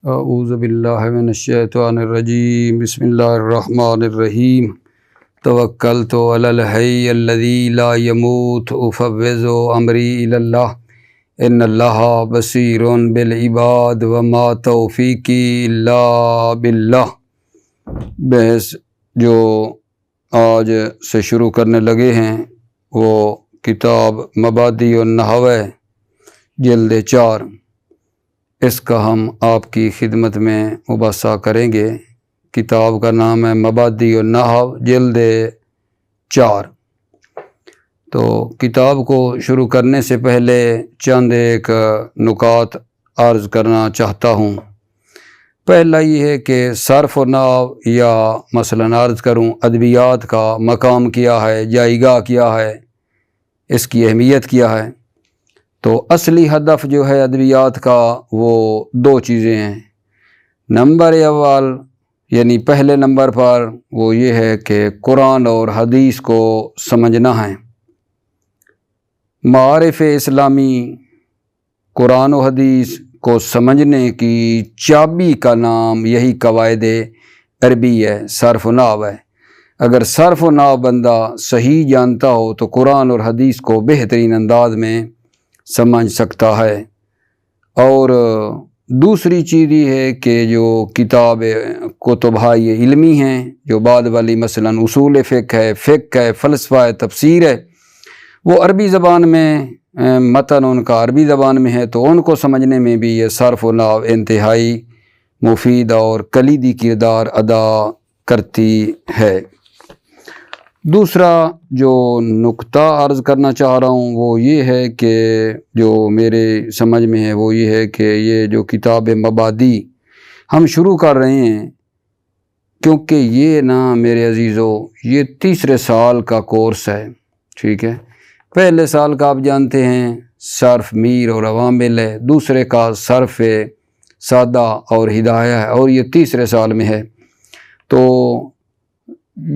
اعوذ باللہ من الشیطان الرجیم، بسم اللہ الرحمن الرحیم۔ توکلت علی الحی الذی لا یموت افوض امری الی اللہ ان اللہ بصیر بالعباد وما توفیقی الا باللہ۔ بحث جو آج سے شروع کرنے لگے ہیں وہ کتاب مبادئ النحو جلد 4، اس کا ہم آپ کی خدمت میں مباحثہ کریں گے۔ کتاب کا نام ہے مبادئ النحو جلد 4۔ تو کتاب کو شروع کرنے سے پہلے چند ایک نکات عرض کرنا چاہتا ہوں۔ پہلا یہ ہے کہ صرف و نحو یا مثلاً عرض کروں ادبیات کا مقام کیا ہے، جائیگاہ کیا ہے، اس کی اہمیت کیا ہے۔ تو اصلی ہدف جو ہے ادبیات کا وہ دو چیزیں ہیں۔ نمبر اول یعنی پہلے نمبر پر وہ یہ ہے کہ قرآن اور حدیث کو سمجھنا ہے۔ معارف اسلامی قرآن و حدیث کو سمجھنے کی چابی کا نام یہی قواعد عربی ہے، صرف و نحو ہے۔ اگر صرف و نحو بندہ صحیح جانتا ہو تو قرآن اور حدیث کو بہترین انداز میں سمجھ سکتا ہے۔ اور دوسری چیز یہ ہے کہ جو کتاب کتبۂ علمی ہیں، جو بعد والی مثلاً اصول فقہ ہے، فلسفہ ہے، تفسیر ہے، وہ عربی زبان میں متن ان کا عربی زبان میں ہے، تو ان کو سمجھنے میں بھی یہ صرف و نحو انتہائی مفید اور کلیدی کردار ادا کرتی ہے۔ دوسرا جو نقطہ عرض کرنا چاہ رہا ہوں وہ یہ ہے کہ جو میرے سمجھ میں ہے وہ یہ ہے کہ یہ جو کتاب مبادئ ہم شروع کر رہے ہیں، کیونکہ یہ میرے عزیزو یہ تیسرے سال کا کورس ہے، ٹھیک ہے۔ پہلے سال کا آپ جانتے ہیں صرف میر اور عوامل ہے، دوسرے کا صرف سادہ اور ہدایہ ہے، اور یہ تیسرے سال میں ہے۔ تو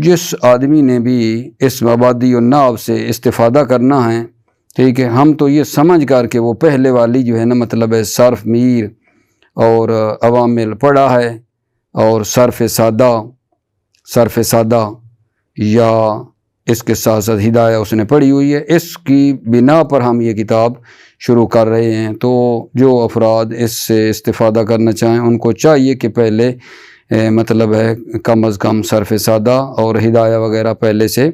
جس آدمی نے بھی اس مبادئ النحو سے استفادہ کرنا ہے، ٹھیک ہے، ہم تو یہ سمجھ کر کے وہ پہلے والی جو ہے مطلب ہے صرف میر اور عوامل پڑھا ہے، اور صرف سادہ یا اس کے ساتھ ساتھ ہدایہ اس نے پڑھی ہوئی ہے، اس کی بنا پر ہم یہ کتاب شروع کر رہے ہیں۔ تو جو افراد اس سے استفادہ کرنا چاہیں ان کو چاہیے کہ پہلے مطلب ہے کم از کم صرف سادہ اور ہدایہ وغیرہ پہلے سے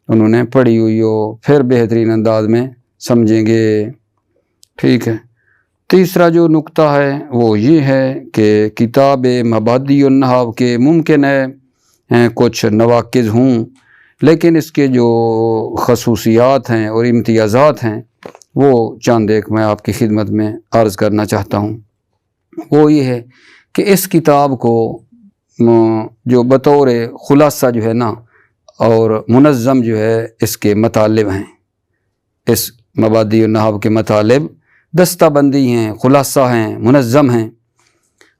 انہوں نے پڑھی ہوئی ہو، پھر بہترین انداز میں سمجھیں گے، ٹھیک ہے۔ تیسرا جو نقطہ ہے وہ یہ ہے کہ کتاب مبادئ النحو کے ممکن ہے کچھ نواقص ہوں، لیکن اس کے جو خصوصیات ہیں اور امتیازات ہیں وہ چند ایک میں آپ کی خدمت میں عرض کرنا چاہتا ہوں۔ وہ یہ ہے کہ اس کتاب کو جو بطور خلاصہ جو ہے اور منظم جو ہے اس کے مطالب ہیں، اس مبادئ النحو کے مطالب دستہ بندی ہیں، خلاصہ ہیں، منظم ہیں۔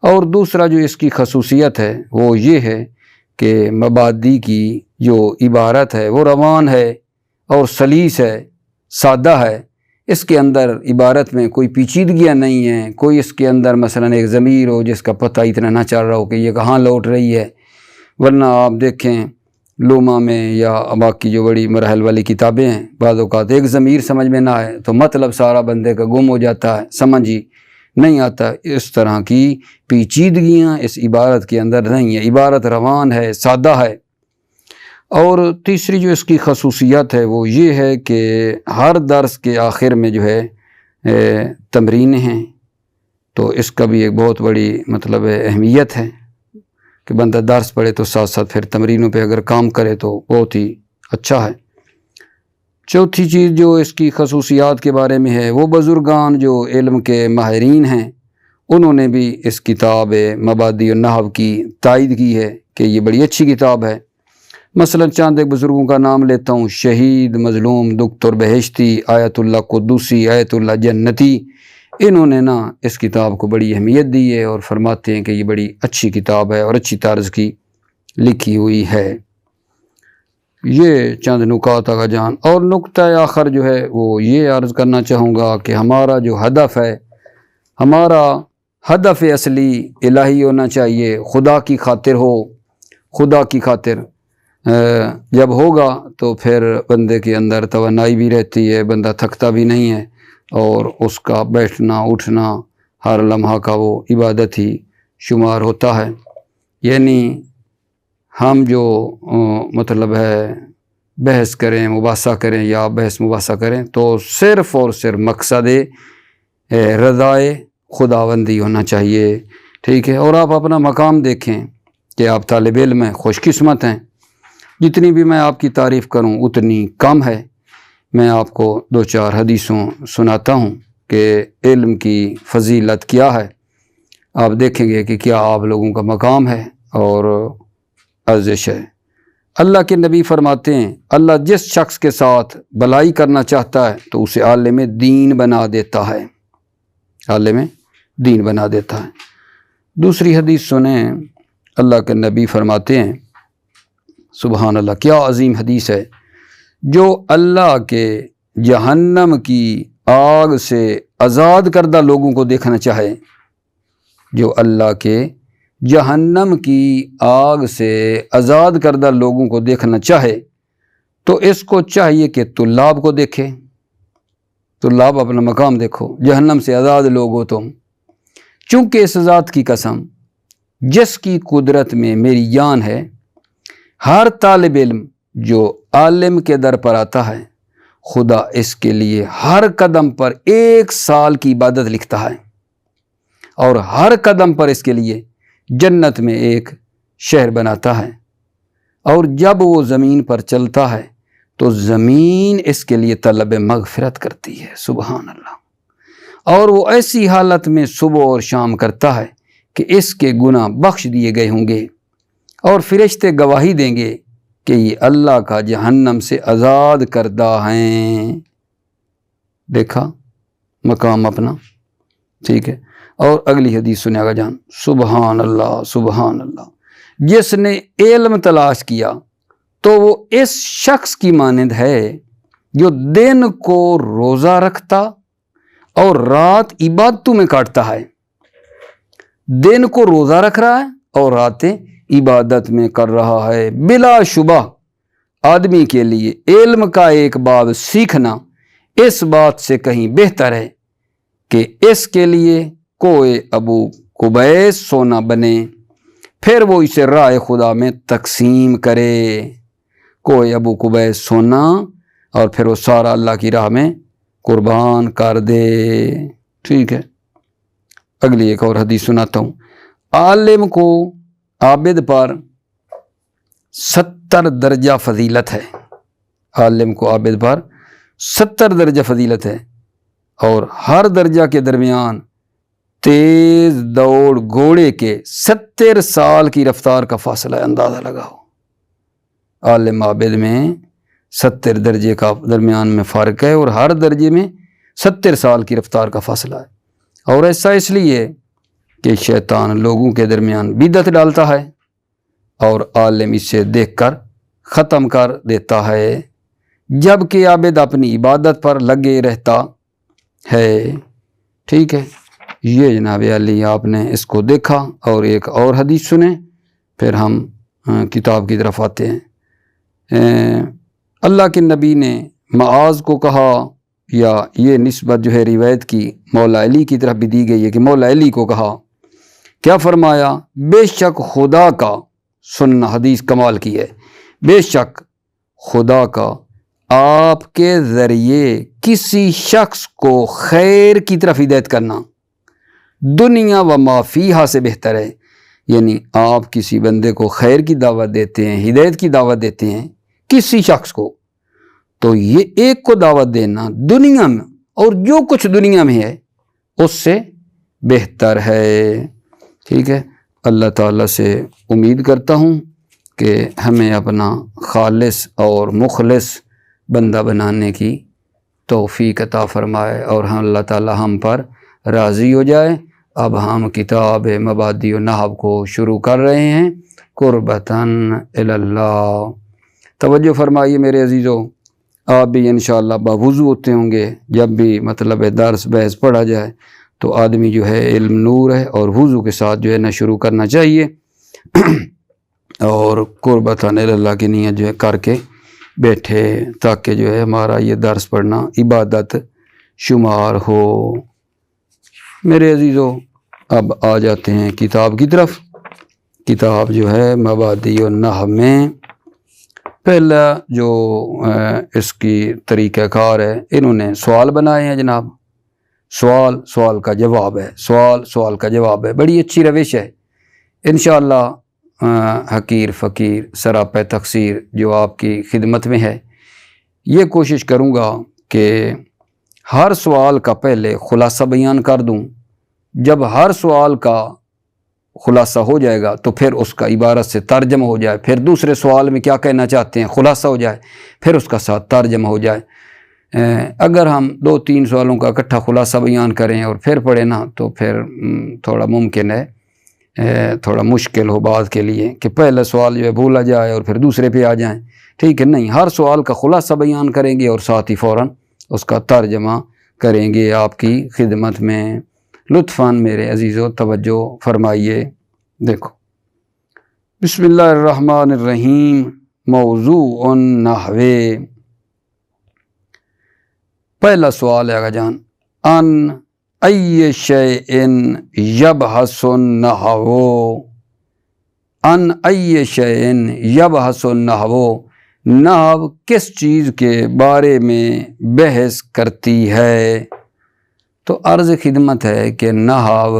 اور دوسرا جو اس کی خصوصیت ہے وہ یہ ہے کہ مبادئ کی جو عبارت ہے وہ روان ہے اور سلیس ہے، سادہ ہے۔ اس کے اندر عبارت میں کوئی پیچیدگیاں نہیں ہیں، کوئی اس کے اندر مثلاً ایک ضمیر ہو جس کا پتہ اتنا نہ چل رہا ہو کہ یہ کہاں لوٹ رہی ہے۔ ورنہ آپ دیکھیں لوما میں یا باقی جو بڑی مراحل والی کتابیں ہیں، بعض اوقات ایک ضمیر سمجھ میں نہ آئے تو مطلب سارا بندے کا گم ہو جاتا ہے، سمجھ ہی نہیں آتا۔ اس طرح کی پیچیدگیاں اس عبارت کے اندر نہیں ہیں، عبارت روان ہے، سادہ ہے۔ اور تیسری جو اس کی خصوصیت ہے وہ یہ ہے کہ ہر درس کے آخر میں جو ہے تمرینیں ہیں، تو اس کا بھی ایک بہت بڑی مطلب اہمیت ہے کہ بندہ درس پڑھے تو ساتھ ساتھ پھر تمرینوں پہ اگر کام کرے تو بہت ہی اچھا ہے۔ چوتھی چیز جو اس کی خصوصیات کے بارے میں ہے وہ بزرگان جو علم کے ماہرین ہیں انہوں نے بھی اس کتاب مبادئ النحو کی تائید کی ہے کہ یہ بڑی اچھی کتاب ہے۔ مثلاً چند ایک بزرگوں کا نام لیتا ہوں: شہید مظلوم دکتر بہشتی، آیت اللہ قدوسی، آیت اللہ جنتی، انہوں نے اس کتاب کو بڑی اہمیت دی ہے اور فرماتے ہیں کہ یہ بڑی اچھی کتاب ہے اور اچھی طرز کی لکھی ہوئی ہے۔ یہ چند نکات کا جان۔ اور نقطہ آخر جو ہے وہ یہ عرض کرنا چاہوں گا کہ ہمارا جو ہدف ہے، ہمارا ہدف اصلی الہی ہونا چاہیے، خدا کی خاطر ہو، خدا کی خاطر جب ہوگا تو پھر بندے کے اندر توانائی بھی رہتی ہے، بندہ تھکتا بھی نہیں ہے، اور اس کا بیٹھنا اٹھنا ہر لمحہ کا وہ عبادت ہی شمار ہوتا ہے۔ یعنی ہم جو مطلب ہے بحث کریں، مباحثہ کریں یا بحث مباحثہ کریں تو صرف اور صرف مقصد رضائے خداوندی ہونا چاہیے، ٹھیک ہے۔ اور آپ اپنا مقام دیکھیں کہ آپ طالب علم ہیں، خوش قسمت ہیں، جتنی بھی میں آپ کی تعریف کروں اتنی کم ہے۔ میں آپ کو 2-4 حدیثوں سناتا ہوں کہ علم کی فضیلت کیا ہے، آپ دیکھیں گے کہ کیا آپ لوگوں کا مقام ہے اور ارزش ہے۔ اللہ کے نبی فرماتے ہیں اللہ جس شخص کے ساتھ بھلائی کرنا چاہتا ہے تو اسے عالم دین بنا دیتا ہے، عالم دین بنا دیتا ہے۔ دوسری حدیث سنیں، اللہ کے نبی فرماتے ہیں سبحان اللہ، کیا عظیم حدیث ہے، جو اللہ کے جہنم کی آگ سے آزاد کردہ لوگوں کو دیکھنا چاہے، جو اللہ کے جہنم کی آگ سے آزاد کردہ لوگوں کو دیکھنا چاہے تو اس کو چاہیے کہ طلاب کو دیکھے۔ طلاب اپنا مقام دیکھو، جہنم سے آزاد لوگ ہو تم، چونکہ اس ذات کی قسم جس کی قدرت میں میری جان ہے، ہر طالب علم جو عالم کے در پر آتا ہے خدا اس کے لیے ہر قدم پر 1 سال کی عبادت لکھتا ہے، اور ہر قدم پر اس کے لیے جنت میں ایک شہر بناتا ہے، اور جب وہ زمین پر چلتا ہے تو زمین اس کے لیے طلب مغفرت کرتی ہے، سبحان اللہ، اور وہ ایسی حالت میں صبح اور شام کرتا ہے کہ اس کے گناہ بخش دیے گئے ہوں گے، اور فرشتے گواہی دیں گے کہ یہ اللہ کا جہنم سے آزاد کردہ ہیں۔ دیکھا مقام اپنا، ٹھیک ہے۔ اور اگلی حدیث سنے گا جان، سبحان اللہ سبحان اللہ، جس نے علم تلاش کیا تو وہ اس شخص کی مانند ہے جو دن کو روزہ رکھتا اور رات عبادتوں میں کاٹتا ہے۔ دن کو روزہ رکھ رہا ہے اور راتیں عبادت میں کر رہا ہے۔ بلا شبہ آدمی کے لیے علم کا ایک باب سیکھنا اس بات سے کہیں بہتر ہے کہ اس کے لیے کوئی ابو قبیس سونا بنے، پھر وہ اسے راہ خدا میں تقسیم کرے۔ کوئی ابو قبیس سونا اور پھر وہ سارا اللہ کی راہ میں قربان کر دے، ٹھیک ہے۔ اگلی ایک اور حدیث سناتا ہوں، عالم کو عابد پر 70 درجہ فضیلت ہے، عالم کو عابد پر 70 درجہ فضیلت ہے، اور ہر درجہ کے درمیان تیز دوڑ گھوڑے کے 70 سال کی رفتار کا فاصلہ ہے، اندازہ لگاؤ۔ عالم عابد میں 70 درجے کا درمیان میں فرق ہے، اور ہر درجے میں 70 سال کی رفتار کا فاصلہ ہے، اور ایسا اس لیے کہ شیطان لوگوں کے درمیان بدعت ڈالتا ہے اور عالم اسے دیکھ کر ختم کر دیتا ہے، جبکہ عابد اپنی عبادت پر لگے رہتا ہے، ٹھیک ہے۔ یہ جناب علی آپ نے اس کو دیکھا، اور ایک اور حدیث سنیں پھر ہم کتاب کی طرف آتے ہیں۔ اللہ کے نبی نے معاذ کو کہا، یا یہ نسبت جو ہے روایت کی مولا علی کی طرف بھی دی گئی ہے کہ مولا علی کو کہا، کیا فرمایا، بے شک خدا کا، سننا حدیث کمال کی ہے، بے شک خدا کا آپ کے ذریعے کسی شخص کو خیر کی طرف ہدایت کرنا دنیا و ما فیہا سے بہتر ہے۔ یعنی آپ کسی بندے کو خیر کی دعوت دیتے ہیں، ہدایت کی دعوت دیتے ہیں کسی شخص کو، تو یہ ایک کو دعوت دینا دنیا میں اور جو کچھ دنیا میں ہے اس سے بہتر ہے، ٹھیک ہے۔ اللہ تعالیٰ سے امید کرتا ہوں کہ ہمیں اپنا خالص اور مخلص بندہ بنانے کی توفیق عطا فرمائے، اور اللہ تعالیٰ ہم پر راضی ہو جائے۔ اب ہم کتاب مبادئ النحو کو شروع کر رہے ہیں، قربتاً الی اللہ۔ توجہ فرمائیے میرے عزیزو، آپ بھی انشاءاللہ باوضو ہوتے ہوں گے، جب بھی مطلب درس بحث پڑھا جائے تو آدمی جو ہے علم نور ہے، اور وضو کے ساتھ جو ہے نہ شروع کرنا چاہیے اور قربتاً اللہ کی نیت جو ہے کر کے بیٹھے، تاکہ جو ہے ہمارا یہ درس پڑھنا عبادت شمار ہو۔ میرے عزیزو، اب آ جاتے ہیں کتاب کی طرف۔ کتاب جو ہے مبادئ النحو میں پہلا جو اس کی طریقہ کار ہے، انہوں نے سوال بنائے ہیں جناب، سوال کا جواب ہے، سوال کا جواب ہے، بڑی اچھی روش ہے۔ انشاءاللہ حقیر فقیر سراپہ تقصیر جو آپ کی خدمت میں ہے، یہ کوشش کروں گا کہ ہر سوال کا پہلے خلاصہ بیان کر دوں۔ جب ہر سوال کا خلاصہ ہو جائے گا تو پھر اس کا عبارت سے ترجمہ ہو جائے، پھر دوسرے سوال میں کیا کہنا چاہتے ہیں خلاصہ ہو جائے، پھر اس کا ساتھ ترجمہ ہو جائے۔ اگر ہم 2-3 سوالوں کا اکٹھا خلاصہ بیان کریں اور پھر پڑھیں نا تو پھر تھوڑا ممکن ہے، تھوڑا مشکل ہو بات کے لیے کہ پہلا سوال جو ہے بھولا جائے اور پھر دوسرے پہ آ جائیں، ٹھیک ہے؟ نہیں، ہر سوال کا خلاصہ بیان کریں گے اور ساتھ ہی فوراً اس کا ترجمہ کریں گے آپ کی خدمت میں۔ لطفاً میرے عزیزو توجہ فرمائیے۔ دیکھو، بسم اللہ الرحمن الرحیم۔ موضوع النحو، پہلا سوال ہے آقا جان، ان ای شیء یبحث النحو، ان ای شیء یبحث النحو، نحو کس چیز کے بارے میں بحث کرتی ہے؟ تو عرض خدمت ہے کہ نحو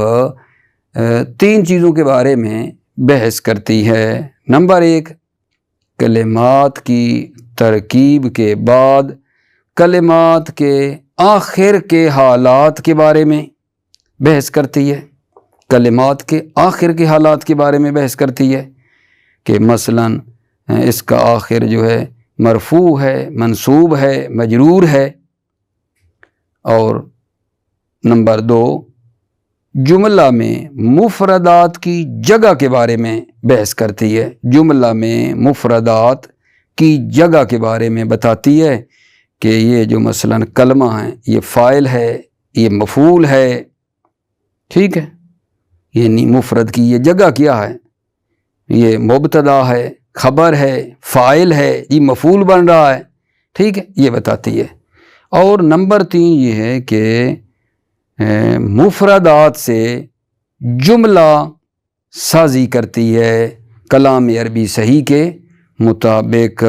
3 چیزوں کے بارے میں بحث کرتی ہے۔ نمبر 1، کلمات کی ترکیب کے بعد کلمات کے آخر کے حالات کے بارے میں بحث کرتی ہے، کلمات کے آخر کے حالات کے بارے میں بحث کرتی ہے کہ مثلاً اس کا آخر جو ہے مرفوع ہے، منصوب ہے، مجرور ہے۔ اور نمبر 2، جملہ میں مفردات کی جگہ کے بارے میں بحث کرتی ہے، جملہ میں مفردات کی جگہ کے بارے میں بتاتی ہے کہ یہ جو مثلاً کلمہ ہے، یہ فاعل ہے، یہ مفعول ہے، ٹھیک ہے؟ یعنی مفرد کی یہ جگہ کیا ہے، یہ مبتدا ہے، خبر ہے، فاعل ہے، یہ مفعول بن رہا ہے، ٹھیک ہے؟ یہ بتاتی ہے۔ اور نمبر 3 یہ ہے کہ مفردات سے جملہ سازی کرتی ہے کلام عربی صحیح کے مطابق۔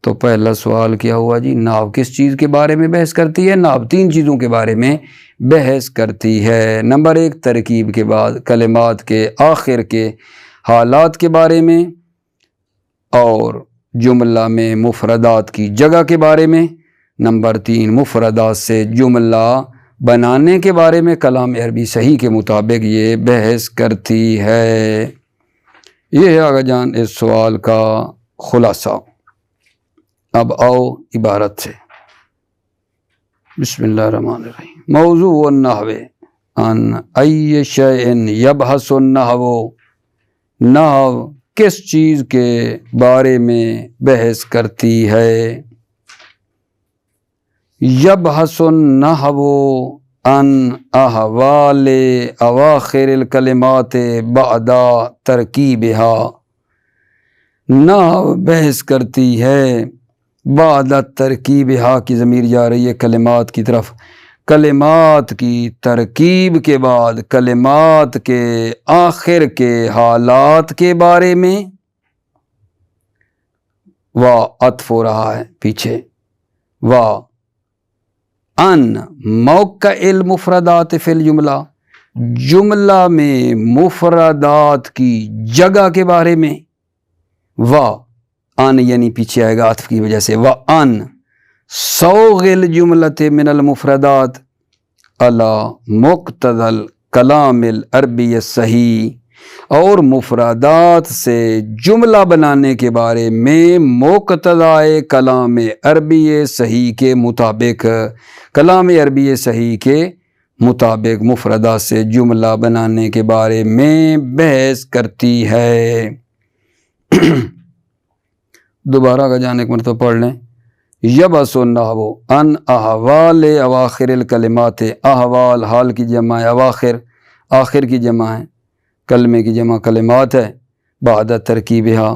تو پہلا سوال کیا ہوا جی، نحو کس چیز کے بارے میں بحث کرتی ہے؟ نحو 3 چیزوں کے بارے میں بحث کرتی ہے۔ نمبر 1، ترکیب کے بعد کلمات کے آخر کے حالات کے بارے میں، اور جملہ میں مفردات کی جگہ کے بارے میں۔ نمبر 3، مفردات سے جملہ بنانے کے بارے میں کلام عربی صحیح کے مطابق یہ بحث کرتی ہے۔ یہ ہے آقا جان اس سوال کا خلاصہ۔ اب آؤ عبارت سے، بسم اللہ الرحمن الرحیم۔ موضوع النحو ان ای شیء یبحث النحو، نحو کس چیز کے بارے میں بحث کرتی ہے؟ یبحث النحو عن احوال اواخر الکلمات بعد ترکیبها، نحو بحث کرتی ہے بعد ترکیبها کی ضمیر جا رہی ہے کلمات کی طرف، کلمات کی ترکیب کے بعد کلمات کے آخر کے حالات کے بارے میں۔ وا عطف ہو رہا ہے پیچھے، وا ان موقع المفردات فی الجملہ، جملہ میں مفردات کی جگہ کے بارے میں۔ وا ان یعنی پیچھے آئے گا عطف کی وجہ سے، وا ان صوغ الجملۃ من المفردات علی مقتضی الکلام العربی الصحیح، اور مفردات سے جملہ بنانے کے بارے میں مقتضی کلام عربی صحیح کے مطابق، کلام عربی صحیح کے مطابق مفردات سے جملہ بنانے کے بارے میں بحث کرتی ہے۔ دوبارہ کا جان ایک مرتبہ پڑھ لیں یبس النحو ان احوال اواخر الکلمات، احوال حال کی جمع ہے، اواخر آخر کی جمع ہے، کلمے کی جمع کلمات ہے، بعد ترکیبہا،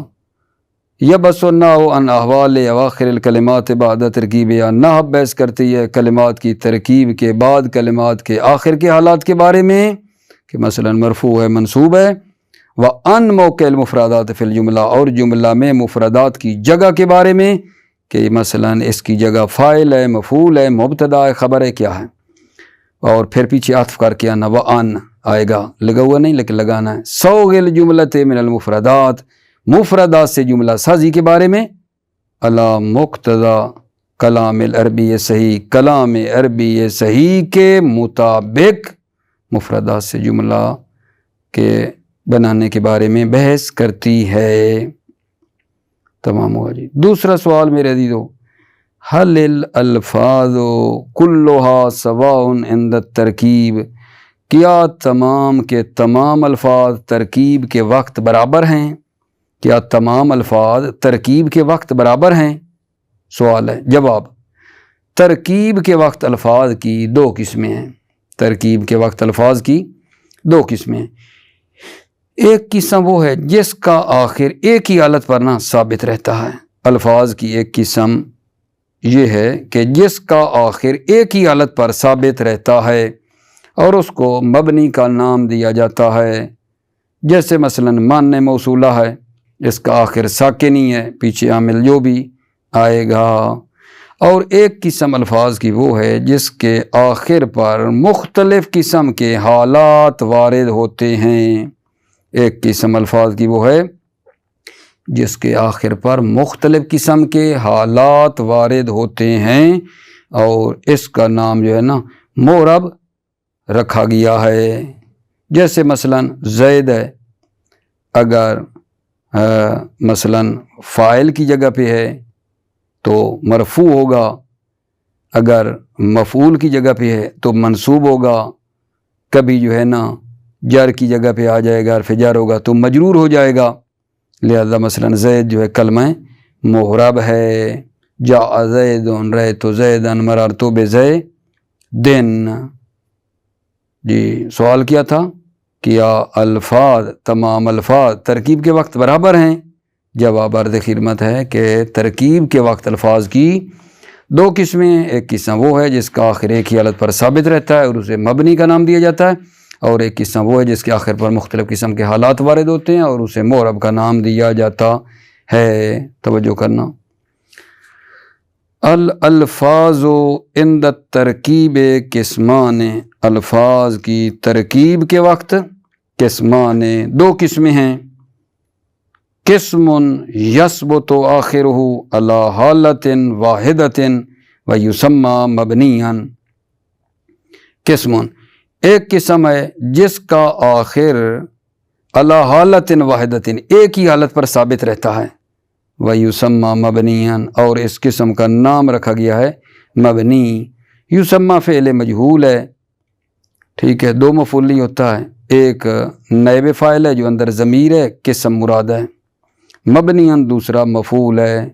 یبس النحو ان احوال اواخر الکلمات بعد ترکیبہا، نحو بحث کرتی ہے کلمات کی ترکیب کے بعد کلمات کے آخر کے حالات کے بارے میں، کہ مثلا مرفوع ہے منصوب ہے، وَأَن موقع المفردات فی الجملہ، اور جملہ میں مفردات کی جگہ کے بارے میں، کہ مثلا اس کی جگہ فاعل ہے، مفعول ہے، مبتدا ہے، خبر ہے، کیا ہے، اور پھر پیچھے عطف کر کے آنا وَأَن آئے گا، لگا ہوا نہیں لیکن لگانا ہے، صوغ الجملۃ من المفردات، مفردات سے جملہ سازی کے بارے میں، علی مقتضی کلام العربی صحیح، کلام عربی صحیح کے مطابق مفردات سے جملہ کے بنانے کے بارے میں بحث کرتی ہے۔ تمام ہوا جی۔ دوسرا سوال میرے عزیزو، حل الالفاظ کلها سواء عند الترکیب، کیا تمام کے تمام الفاظ ترکیب کے وقت برابر ہیں؟ کیا تمام الفاظ ترکیب کے وقت برابر ہیں؟ سوال ہے۔ جواب، ترکیب کے وقت الفاظ کی دو قسمیں ہیں، ترکیب کے وقت الفاظ کی دو قسمیں ہیں، ایک قسم وہ ہے جس کا آخر ایک ہی حالت پر نہ ثابت رہتا ہے، الفاظ کی ایک قسم یہ ہے کہ جس کا آخر ایک ہی حالت پر ثابت رہتا ہے اور اس کو مبنی کا نام دیا جاتا ہے، جیسے مثلا مان موصولہ ہے، اس کا آخر ساکنی ہے، پیچھے عامل جو بھی آئے گا، اور ایک قسم الفاظ کی وہ ہے جس کے آخر پر مختلف قسم کے حالات وارد ہوتے ہیں، ایک قسم الفاظ کی وہ ہے جس کے آخر پر مختلف قسم کے حالات وارد ہوتے ہیں، اور اس کا نام جو ہے نا معرب رکھا گیا ہے، جیسے مثلا زید ہے، اگر مثلا فاعل کی جگہ پہ ہے تو مرفوع ہوگا، اگر مفعول کی جگہ پہ ہے تو منصوب ہوگا، کبھی جو ہے نا جر کی جگہ پہ آ جائے گا، حرف جر ہوگا تو مجرور ہو جائے گا، لہذا مثلا زید جو ہے کلمہ محرب ہے، جاء زید رأیت زیدا مررت بزیدن۔ جی سوال کیا تھا، کیا الفاظ تمام الفاظ ترکیب کے وقت برابر ہیں؟ جواب عرض خدمت ہے کہ ترکیب کے وقت الفاظ کی دو قسمیں ہیں، ایک قسم وہ ہے جس کا آخر ایک ہی حالت پر ثابت رہتا ہے اور اسے مبنی کا نام دیا جاتا ہے، اور ایک قسم وہ ہے جس کے آخر پر مختلف قسم کے حالات وارد ہوتے ہیں اور اسے معرب کا نام دیا جاتا ہے۔ توجہ کرنا، الالفاظ عند الترکیب قسمان، الفاظ کی ترکیب کے وقت قسمان دو قسمیں ہیں، قسم یثبت آخرہ علی حالۃ واحدۃ ویسمى مبنیا، قسم ایک قسم ہے جس کا آخر علی حالۃ واحدۃ ایک ہی حالت پر ثابت رہتا ہے، ویسمى مبنیا، اور اس قسم کا نام رکھا گیا ہے مبنی، یسمى فعل مجہول ہے، ٹھیک ہے، دو مفعولی ہوتا ہے، ایک نائب فاعل ہے جو اندر ضمیر ہے، قسم مراد ہے، مبنیا دوسرا مفعول ہے،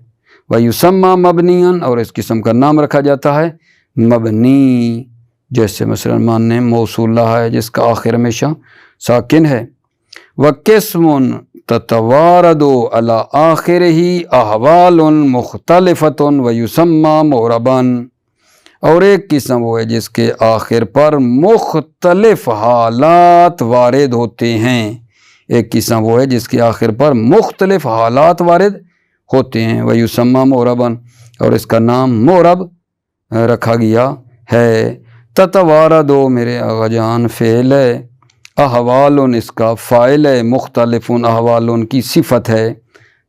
ویسمى مبنیا، اور اس قسم کا نام رکھا جاتا ہے مبنی، جیسے مثلا مان موصولہ ہے جس کا آخر ہمیشہ ساکن ہے، وقسم تتوارد علی آخرہ احوال مختلفۃ ویسمى معربا، اور ایک قسم وہ ہے جس کے آخر پر مختلف حالات وارد ہوتے ہیں، ایک قسم وہ ہے جس کے آخر پر مختلف حالات وارد ہوتے ہیں، ویسمى معربا، اور اس کا نام معرب رکھا گیا ہے۔ تتوارد میرے آقا جان فعل ہے، احوال اس کا فاعل ہے، مختلف احوال کی صفت ہے،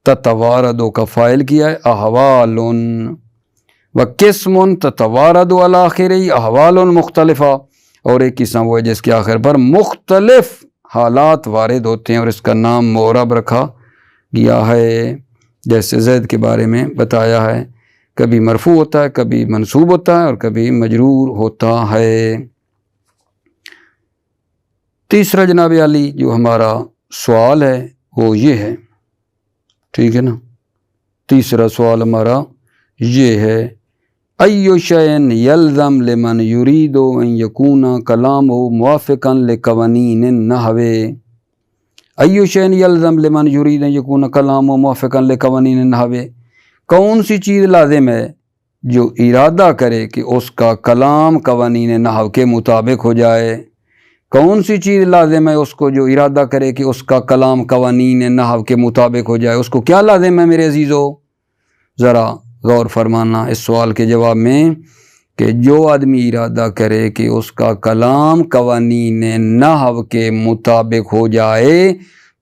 تتوارد کا فاعل کیا ہے احوال، وقسم تتوارد علی آخرہ احوال مختلفہ، اور ایک قسم وہ ہے جس کے آخر پر مختلف حالات وارد ہوتے ہیں اور اس کا نام معرب رکھا گیا ہے، جیسے زید کے بارے میں بتایا ہے، کبھی مرفوع ہوتا ہے، کبھی منصوب ہوتا ہے اور کبھی مجرور ہوتا ہے۔ تیسرا جناب علی جو ہمارا سوال ہے وہ یہ ہے، ٹھیک ہے نا، تیسرا سوال ہمارا یہ ہے ایو شیئن یلزم لمن یریدو ان یکون کلامہ موافقا لقوانین النحو، ایو شیئن یلزم لمن یرید ان یکون کلامہ موافقا لقوانین النحو، کون سی چیز لازم ہے جو ارادہ کرے کہ اس کا کلام قوانین نحو کے مطابق ہو جائے، کون سی چیز لازم ہے اس کو جو ارادہ کرے کہ اس کا کلام قوانین نحو کے مطابق ہو جائے، اس کو کیا لازم ہے میرے عزیزو؟ ذرا غور فرمانا اس سوال کے جواب میں کہ جو آدمی ارادہ کرے کہ اس کا کلام قوانین نحو کے مطابق ہو جائے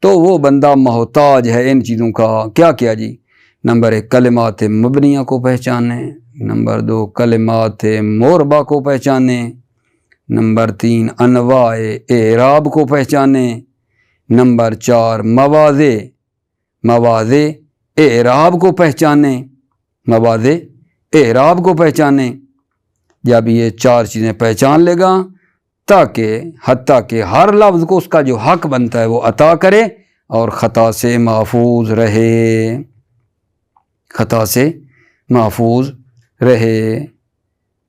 تو وہ بندہ محتاج ہے ان چیزوں کا۔ کیا کیا جی؟ نمبر 1 کلمات مبنیہ کو پہچانے، نمبر 2 کلمات موربہ کو پہچانے، نمبر 3 انواع اعراب کو پہچانے، نمبر 4 مواضع اعراب کو پہچانے، مواضع اعراب کو پہچانے۔ جب یہ 4 چیزیں پہچان لے گا تاکہ حتیٰ کہ ہر لفظ کو اس کا جو حق بنتا ہے وہ عطا کرے اور خطا سے محفوظ رہے، خطا سے محفوظ رہے۔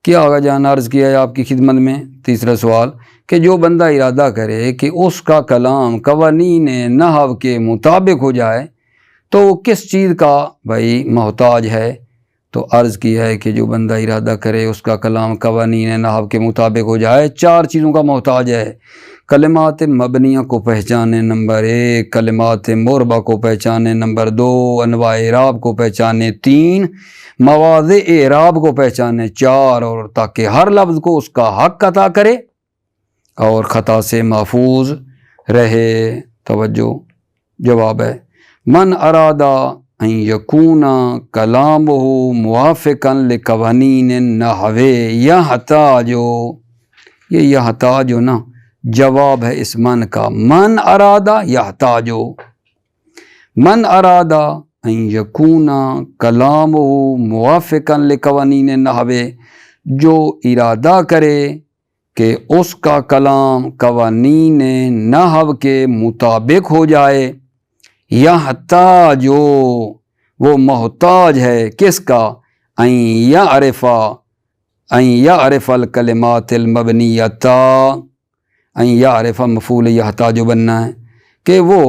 کیا آگا جان عرض کیا ہے آپ کی خدمت میں؟ تیسرا سوال کہ جو بندہ ارادہ کرے کہ اس کا کلام قوانین نحو کے مطابق ہو جائے تو وہ کس چیز کا بھائی محتاج ہے؟ تو عرض کیا ہے کہ جو بندہ ارادہ کرے اس کا کلام قوانین نحو کے مطابق ہو جائے 4 چیزوں کا محتاج ہے۔ کلمات مبنیہ کو پہچانے، نمبر 1 کلمات موربہ کو پہچانے، نمبر 2 انواع اعراب کو پہچانے، 3 مواضع اعراب کو پہچانے، 4 اور تاکہ ہر لفظ کو اس کا حق عطا کرے اور خطا سے محفوظ رہے۔ توجہ، جواب ہے من ارادہ ان یکون کلامہ موافقا لقوانین النحو یحتاجو، یہ یحتاجو نا جواب ہے اس من کا، من ارادہ یحتاجو، من ارادہ ان یکون کلامہ موافقا لقوانین النحو، جو ارادہ کرے کہ اس کا کلام قوانین نحو کے مطابق ہو جائے، یحتاجو وہ محتاج ہے کس کا؟ ان یعرف الکلمات المبنیۃ، ان یعرف مفعول یحتاجو بننا ہے کہ وہ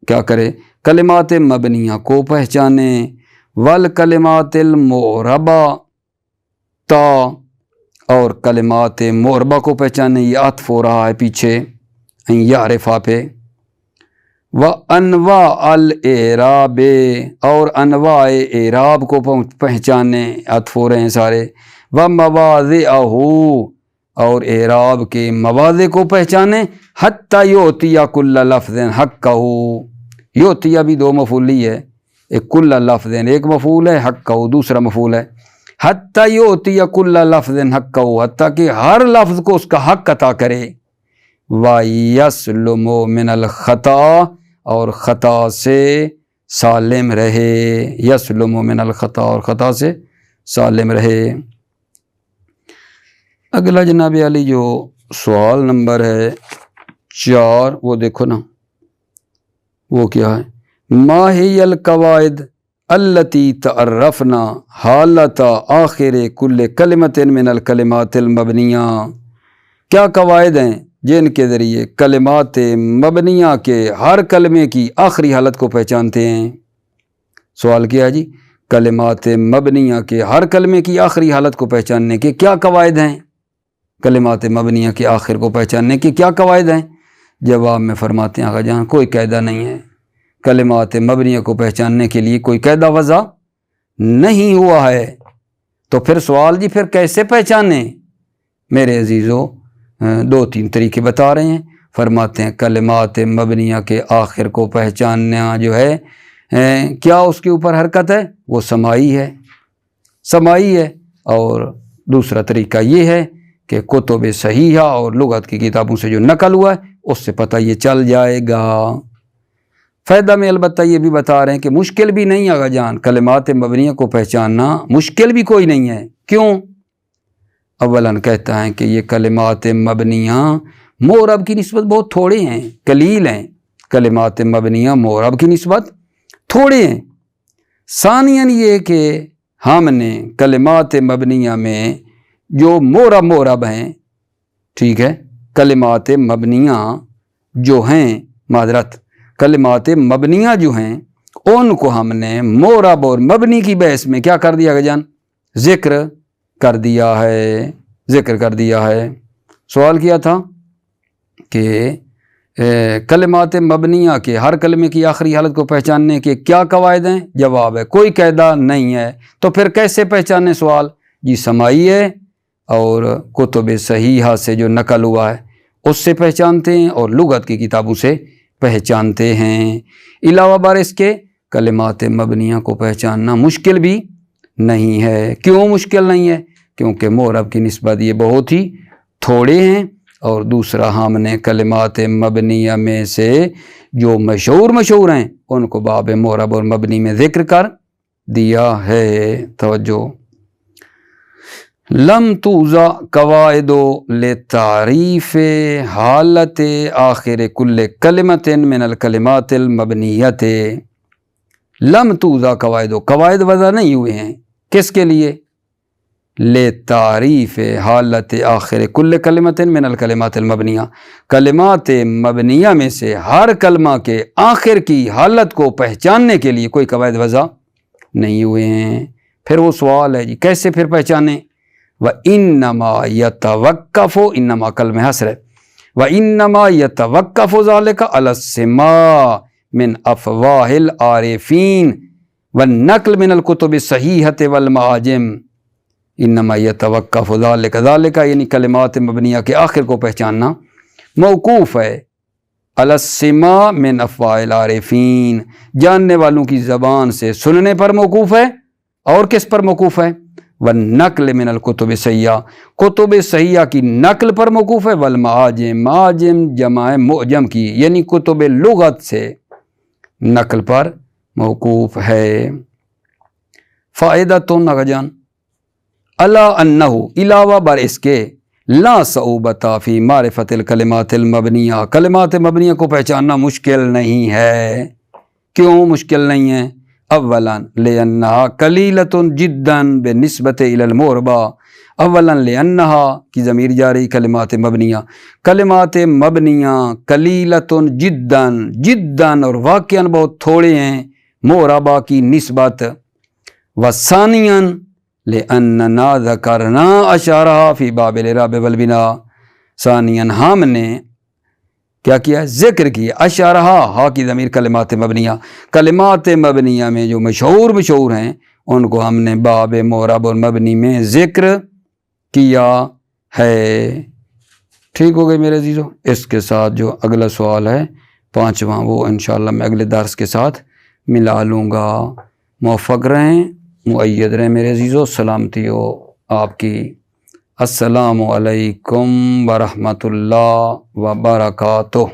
کیا کرے؟ کلمات مبنیہ کو پہچانے، والکلمات المعربہ تا، اور کلمات معربہ کو پہچانے۔ یہ عطف ہو رہا ہے پیچھے ان یعرفہ پہ۔ وانواع الاعراب، اور انواع اعراب کو پہچانے، عطف ہو رہے ہیں سارے۔ ومواضعہ، اور اعراب کے مواضع کو پہچانے۔ حتی یؤتی کل لفظ حقہ، یؤتی بھی 2 مفعول ہے، ایک کل لفظ ایک مفعول ہے، حقہ دوسرا مفعول ہے۔ حتی یؤتی کل لفظ حقہ، حتیٰ کہ ہر لفظ کو اس کا حق عطا کرے۔ وَيَسْلُمُ مِنَ الْخَطَا، اور خطا سے سالم رہے، یسلم من الخطا، اور خطا سے سالم رہے۔ اگلا جناب علی جو سوال نمبر ہے 4 وہ دیکھو نا، وہ کیا ہے؟ ما ہی القواعد التی تعرفنا حالت آخر کل کلمت من الکلمات المبنیہ، کیا قواعد ہیں جن کے ذریعے کلمات مبنیہ کے ہر کلمے کی آخری حالت کو پہچانتے ہیں؟ سوال کیا ہے جی، کلمات مبنیہ کے ہر کلمے کی آخری حالت کو پہچاننے کے کیا قواعد ہیں؟ کلمات مبنیہ کے آخر کو پہچاننے کے کیا قواعد ہیں؟ جواب میں فرماتے ہیں آقا جان کوئی قاعدہ نہیں ہے، کلمات مبنیہ کو پہچاننے کے لیے کوئی قاعدہ وضع نہیں ہوا ہے۔ تو پھر سوال جی پھر کیسے پہچانے؟ میرے عزیزو 2-3 طریقے بتا رہے ہیں۔ فرماتے ہیں کلمات مبنیہ کے آخر کو پہچاننا جو ہے کیا اس کے اوپر حرکت ہے؟ وہ سماعی ہے، سماعی ہے۔ اور دوسرا طریقہ یہ ہے کہ کتب صحیحہ اور لغت کی کتابوں سے جو نقل ہوا ہے اس سے پتہ یہ چل جائے گا۔ فائدہ میں البتہ یہ بھی بتا رہے ہیں کہ مشکل بھی نہیں آقا جان، کلمات مبنیہ کو پہچاننا مشکل بھی کوئی نہیں ہے۔ کیوں؟ اولاً کہتا ہے کہ یہ کلمات مبنیہ معرب کی نسبت بہت تھوڑے ہیں، قلیل ہیں، کلمات مبنیہ معرب کی نسبت تھوڑے ہیں۔ ثانیاً یہ کہ ہم نے کلمات مبنیہ میں جو مورب ہیں، ٹھیک ہے، کلمات مبنیہ جو ہیں، معذرت، کلمات مبنیہ جو ہیں ان کو ہم نے مورب اور مبنی کی بحث میں کیا کر دیا جان؟ ذکر کر دیا ہے۔ سوال کیا تھا کہ کلمات مبنیہ کے ہر کلمے کی آخری حالت کو پہچاننے کے کیا قواعد ہیں؟ جواب ہے کوئی قاعدہ نہیں ہے۔ تو پھر کیسے پہچانے؟ سوال جی سماعی ہے اور کتب صحیحہ سے جو نقل ہوا ہے اس سے پہچانتے ہیں اور لغت کی کتابوں سے پہچانتے ہیں۔ علاوہ بر اس کے کلمات مبنیہ کو پہچاننا مشکل بھی نہیں ہے۔ کیوں مشکل نہیں ہے؟ کیونکہ مورب کی نسبت یہ بہت ہی تھوڑے ہیں، اور دوسرا ہم نے کلمات مبنیہ میں سے جو مشہور ہیں ان کو باب مورب اور مبنی میں ذکر کر دیا ہے۔ توجہ، لم توضع قواعد لتعریف حالت آخر کل کلمت من الکلمات المبنیت۔ لم توضع قواعد وضع نہیں ہوئے ہیں، کس کے لیے؟ لتعریف حالت آخر کل کلمت من الکلمات المبنیہ، کلمات مبنیہ میں سے ہر کلمہ کے آخر کی حالت کو پہچاننے کے لیے کوئی قواعد وضع نہیں ہوئے ہیں۔ پھر وہ سوال ہے جی کیسے پھر پہچانے؟ وَإِنَّمَا يَتَوَقَّفُ، انما کلمہ حصر ہے، وَإِنَّمَا يَتَوَقَّفُ ذَلِكَ عَلَى السِّمَاعِ مِنْ أَفْوَاهِ الْعَارِفِينَ وَالنَّقْلِ مِنَ الْكُتُبِ الصَّحِيحَةِ وَالْمَعَاجِمِ۔ انما يتوقف ذالک یعنی کلمات مبنیہ کے آخر کو پہچاننا موقوف ہے علی السماع من افواہ العارفین، جاننے والوں کی زبان سے سننے پر موقوف ہے، اور کس پر موقوف ہے؟ والنقل من الکتب الصحیحہ، کتب صحیحہ کی نقل پر موقوف ہے، والمعاجم، معاجم جمع معجم کی یعنی کتب لغت سے نقل پر موقوف ہے۔ فائدۃ اگجان الا انہ، علاوہ بر اس کے، لا صعوبۃ فی معرفت الکلمات المبنیہ، کلمات مبنیہ کو پہچاننا مشکل نہیں ہے۔ کیوں مشکل نہیں ہے؟ اولا لانہا قلیلۃ جدا بالنسبۃ الی الموربہ، اولا لانہا کی ضمیر جاری کلمات مبنیہ قلیلۃ جدا اور واقعاً بہت تھوڑے ہیں موربہ کی نسبت، وثانیاً لأننا ذکرنا اشارہ فی باب الاعراب والبناء، ثانیاً ہم نے کیا کیا؟ ذکر کیا اشارہ، ہا کی ضمیر کلمات مبنیہ میں جو مشہور ہیں ان کو ہم نے باب مورب اور مبنی میں ذکر کیا ہے۔ ٹھیک ہو گئے میرے عزیزو؟ اس کے ساتھ جو اگلا سوال ہے 5واں، وہ انشاءاللہ میں اگلے درس کے ساتھ ملا لوں گا۔ موفق رہیں، مؤید رہیں میرے عزیزو، سلامتی ہو آپ کی۔ السلام علیکم ورحمۃ اللہ وبرکاتہ۔